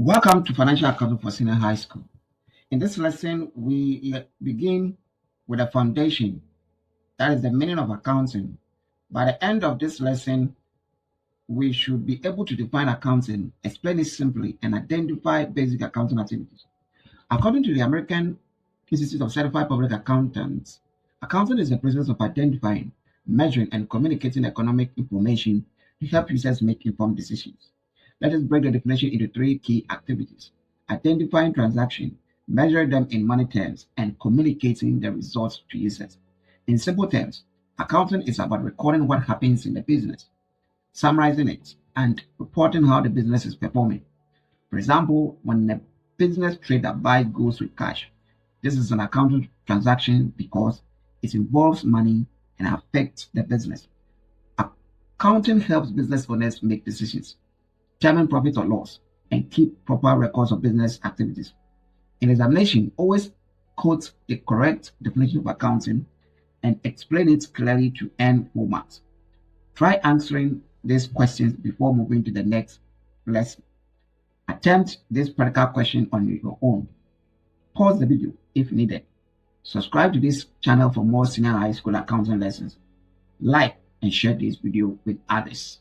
Welcome to Financial Accounting for Senior High School. In this lesson, we begin with a foundation, that is the meaning of accounting. By the end of this lesson, we should be able to define accounting, explain it simply, and identify basic accounting activities. According to the American Institute of Certified Public Accountants, accounting is the process of identifying, measuring, and communicating economic information to help users make informed decisions. Let us break the definition into three key activities: identifying transactions, measuring them in money terms, and communicating the results to users. In simple terms, accounting is about recording what happens in the business, summarizing it, and reporting how the business is performing. For example, when a business trader buys goods with cash, this is an accounting transaction because it involves money and affects the business. Accounting helps business owners make decisions, determine profit or loss, and keep proper records of business activities. In examination, always quote the correct definition of accounting and explain it clearly to earn full marks. Try answering these questions before moving to the next lesson. Attempt this practical question on your own. Pause the video if needed. Subscribe to this channel for more senior high school accounting lessons. Like and share this video with others.